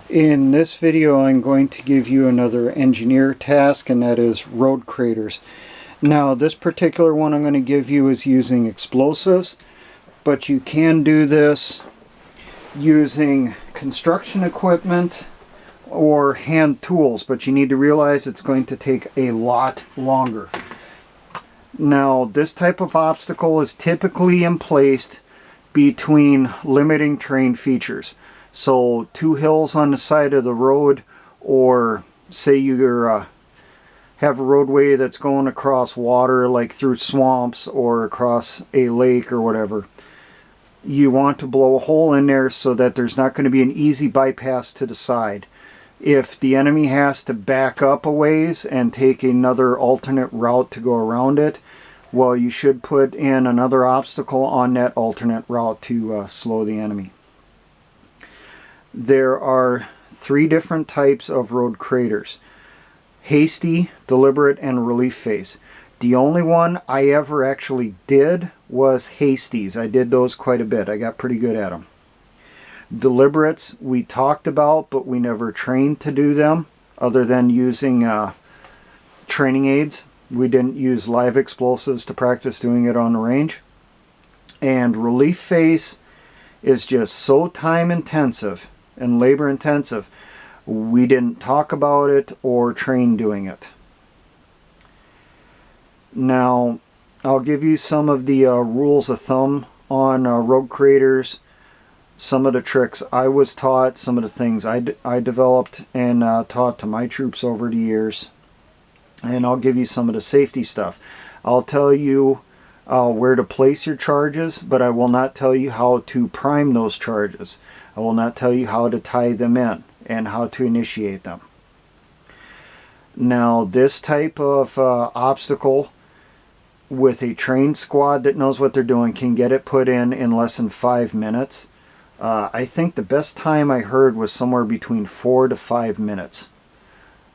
In this video I'm going to give you another engineer task, and that is road craters. Now this particular one I'm going to give you is using explosives, but you can do this using construction equipment or hand tools, but you need to realize it's going to take a lot longer. Now this type of obstacle is typically emplaced between limiting terrain features. So two hills on the side of the road, or say you have a roadway that's going across water, like through swamps or across a lake or whatever. You want to blow a hole in there so that there's not going to be an easy bypass to the side. If the enemy has to back up a ways and take another alternate route to go around it, well, you should put in another obstacle on that alternate route to slow the enemy. There are three different types of road craters: hasty, deliberate, and relief phase. The only one I ever actually did was hasties. I did those quite a bit. I got pretty good at them. Deliberates we talked about, but we never trained to do them other than using training aids. We didn't use live explosives to practice doing it on the range. And relief phase is just so time intensive and labor intensive, we didn't talk about it or train doing it. Now I'll give you some of the rules of thumb on road craters, some of the tricks I was taught, some of the things I developed and taught to my troops over the years, and I'll give you some of the safety stuff. I'll tell you where to place your charges, but I will not tell you how to prime those charges. I will not tell you how to tie them in and how to initiate them. Now this type of obstacle, with a trained squad that knows what they're doing, can get it put in less than 5 minutes. I think the best time I heard was somewhere between 4 to 5 minutes.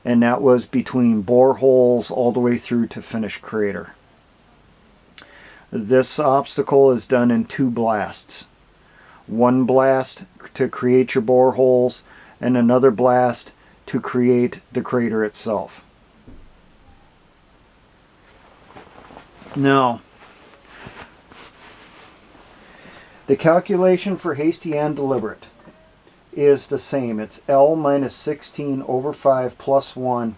And that was between boreholes all the way through to finished crater. This obstacle is done in 2 blasts. One blast to create your boreholes, and another blast to create the crater itself. Now, the calculation for hasty and deliberate is the same. It's L minus 16 over 5 plus 1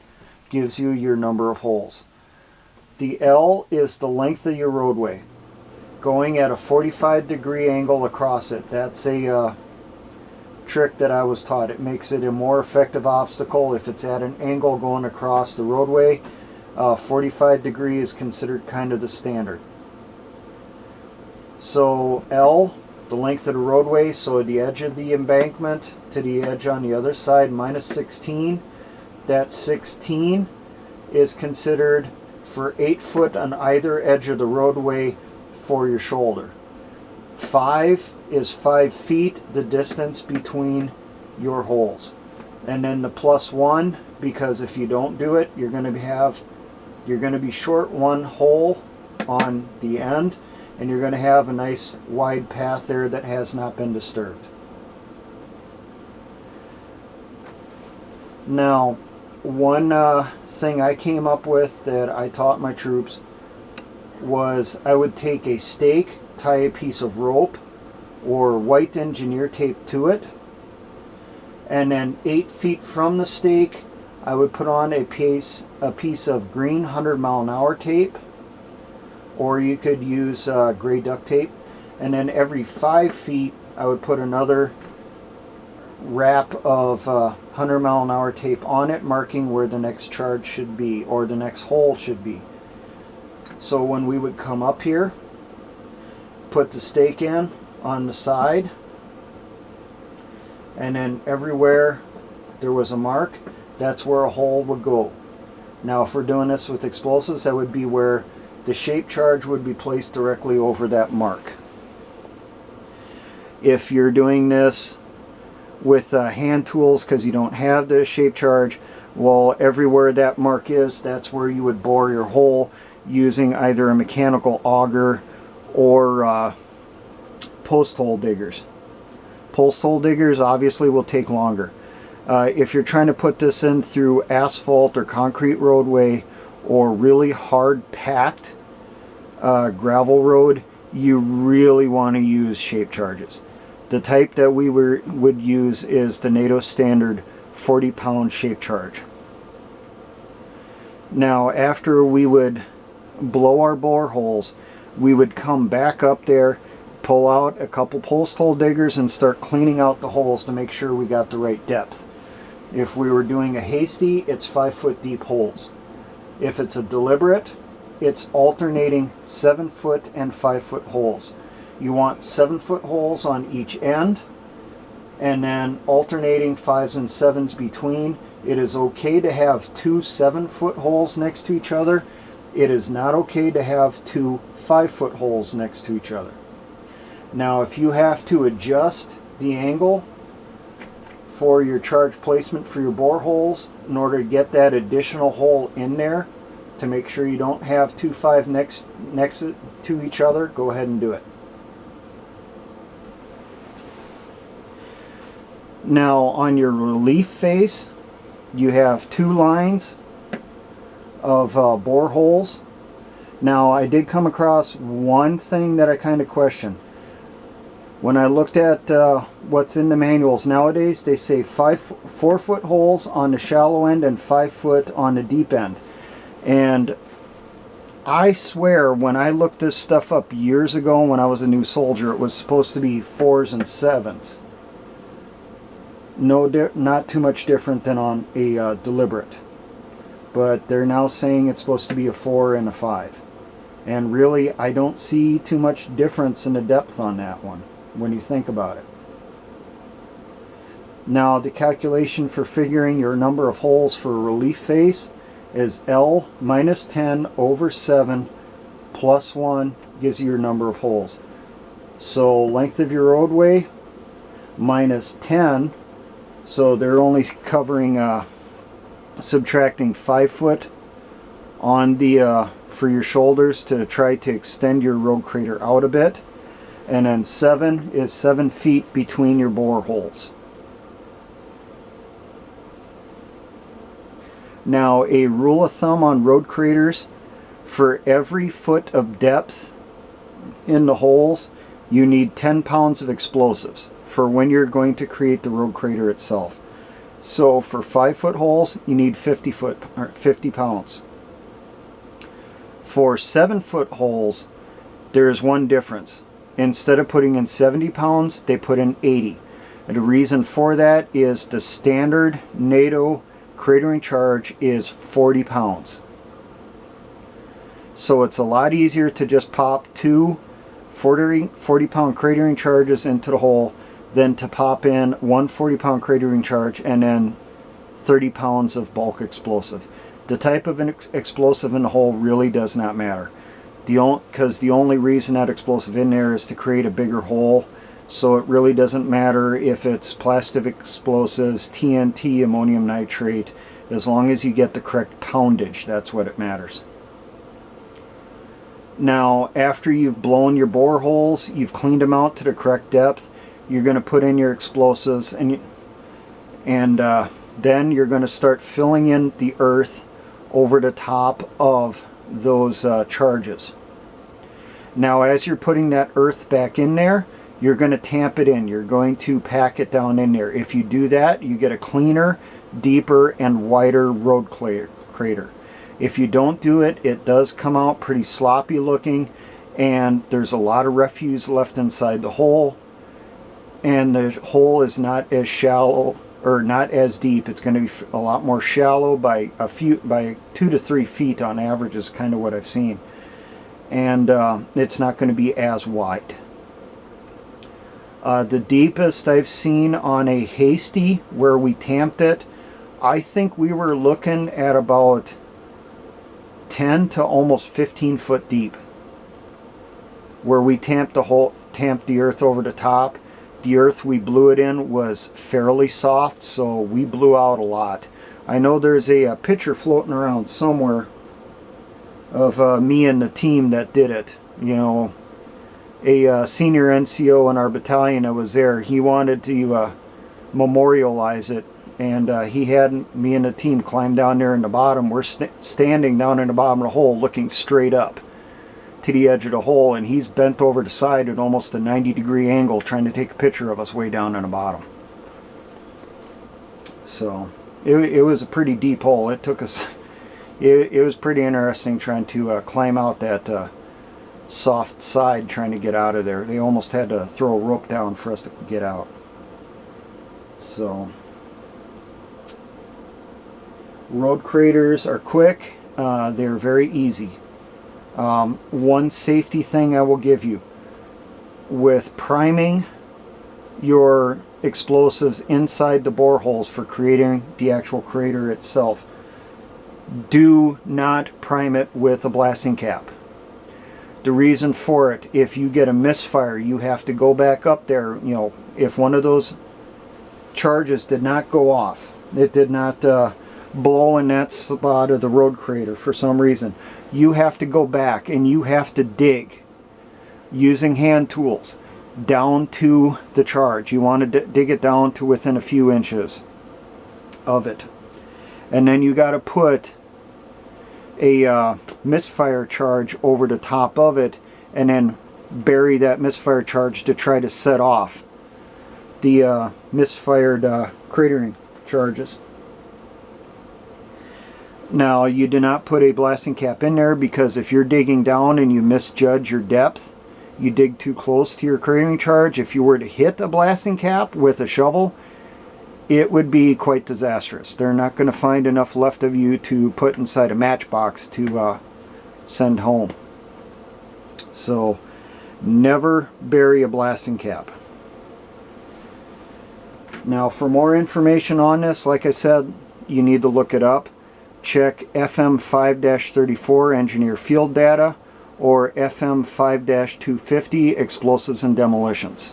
gives you your number of holes. The L is the length of your roadway, going at a 45-degree angle across it. That's a trick that I was taught. It makes it a more effective obstacle if it's at an angle going across the roadway. 45 degree is considered kind of the standard. So L, the length of the roadway, so the edge of the embankment to the edge on the other side, minus 16. That 16 is considered for 8 foot on either edge of the roadway for your shoulder. 5 is 5 feet, the distance between your holes. And then the plus 1, because if you don't do it, you're going to be short 1 hole on the end, and you're going to have a nice wide path there that has not been disturbed. Now, one thing I came up with that I taught my troops was I would take a stake, tie a piece of rope or white engineer tape to it, and then 8 feet from the stake I would put on a piece of green 100-mile-an-hour tape, or you could use gray duct tape, and then every 5 feet I would put another wrap of 100-mile-an-hour tape on it, marking where the next charge should be or the next hole should be. So when we would come up here, put the stake in on the side, and then everywhere there was a mark, that's where a hole would go. Now if we're doing this with explosives, that would be where the shape charge would be placed directly over that mark. If you're doing this with hand tools because you don't have the shape charge, well, everywhere that mark is, that's where you would bore your hole using either a mechanical auger or post hole diggers. Post hole diggers obviously will take longer. If you're trying to put this in through asphalt or concrete roadway or really hard packed gravel road, you really want to use shape charges. The type that we would use is the NATO standard 40-pound shape charge. Now, after we would blow our bore holes, we would come back up there, pull out a couple post hole diggers and start cleaning out the holes to make sure we got the right depth. If we were doing a hasty, it's 5-foot deep holes. If it's a deliberate, it's alternating 7-foot and 5-foot holes. You want 7-foot holes on each end, and then alternating 5s and 7s between. It is okay to have 2 7-foot holes next to each other. It is not okay to have 2 5-foot holes next to each other. Now, if you have to adjust the angle for your charge placement for your bore holes in order to get that additional hole in there to make sure you don't have 2 5 next to each other, go ahead and do it. Now, on your relief face, you have 2 lines of bore holes. Now, I did come across one thing that I kind of question. When I looked at what's in the manuals nowadays, they say 4-foot holes on the shallow end and 5-foot on the deep end. And I swear, when I looked this stuff up years ago when I was a new soldier, it was supposed to be 4s and 7s. Not too much different than on a deliberate. But they're now saying it's supposed to be a 4 and a 5. And really, I don't see too much difference in the depth on that one when you think about it. Now, the calculation for figuring your number of holes for a relief face is L minus 10 over 7 plus 1 gives you your number of holes. So length of your roadway minus 10, so they're only covering subtracting 5 foot on the for your shoulders to try to extend your road crater out a bit, and then 7 is 7 feet between your bore holes. Now, a rule of thumb on road craters, for every foot of depth in the holes, you need 10 pounds of explosives for when you're going to create the road crater itself. So for 5-foot holes, you need 50 pounds. For 7-foot holes, there is one difference. Instead of putting in 70 pounds, they put in 80. And the reason for that is the standard NATO cratering charge is 40 pounds. So it's a lot easier to just pop 2 40-pound cratering charges into the hole than to pop in 1 40-pound cratering charge and then 30 pounds of bulk explosive. The type of an explosive in the hole really does not matter. Because the only reason that explosive in there is to create a bigger hole. So it really doesn't matter if it's plastic explosives, TNT, ammonium nitrate. As long as you get the correct poundage, that's what it matters. Now, after you've blown your bore holes, you've cleaned them out to the correct depth, you're going to put in your explosives, and then you're going to start filling in the earth over the top of those charges. Now, as you're putting that earth back in there, you're going to tamp it in. You're going to pack it down in there. If you do that, you get a cleaner, deeper, and wider road crater. If you don't do it, it does come out pretty sloppy looking, and there's a lot of refuse left inside the hole, and the hole is not as shallow or not as deep. It's going to be a lot more shallow by 2 to 3 feet on average is kind of what I've seen, and it's not going to be as wide. The deepest I've seen on a hasty where we tamped it, I think we were looking at about 10 to almost 15 foot deep, where we tamped the earth over the top. The earth we blew it in was fairly soft, so we blew out a lot. I know there's a picture floating around somewhere of me and the team that did it. You know, a senior NCO in our battalion that was there, he wanted to memorialize it And he had me and the team climb down there in the bottom. We're standing down in the bottom of the hole looking straight up to the edge of the hole, and he's bent over the side at almost a 90-degree angle trying to take a picture of us way down in the bottom. So it was a pretty deep hole. It took us, it was pretty interesting trying to climb out that soft side trying to get out of there. They almost had to throw a rope down for us to get out. So road craters are quick. They're very easy. One safety thing I will give you: with priming your explosives inside the boreholes for creating the actual crater itself, do not prime it with a blasting cap. The reason for it, if you get a misfire, you have to go back up there. You know, if one of those charges did not go off, it did not blow in that spot of the road crater for some reason, you have to go back and you have to dig using hand tools down to the charge. You want to dig it down to within a few inches of it, and then you got to put a misfire charge over the top of it, and then bury that misfire charge to try to set off the misfired cratering charges. Now, you do not put a blasting cap in there, because if you're digging down and you misjudge your depth, you dig too close to your cratering charge, if you were to hit a blasting cap with a shovel, it would be quite disastrous. They're not going to find enough left of you to put inside a matchbox to send home. So never bury a blasting cap. Now, for more information on this, like I said, you need to look it up. Check FM 5-34 Engineer Field Data or FM 5-250 Explosives and Demolitions.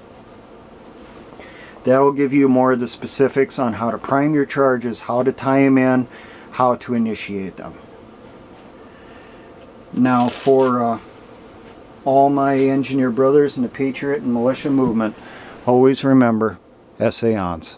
That will give you more of the specifics on how to prime your charges, how to tie them in, how to initiate them. Now, for all my engineer brothers in the Patriot and Militia movement, always remember, essayons.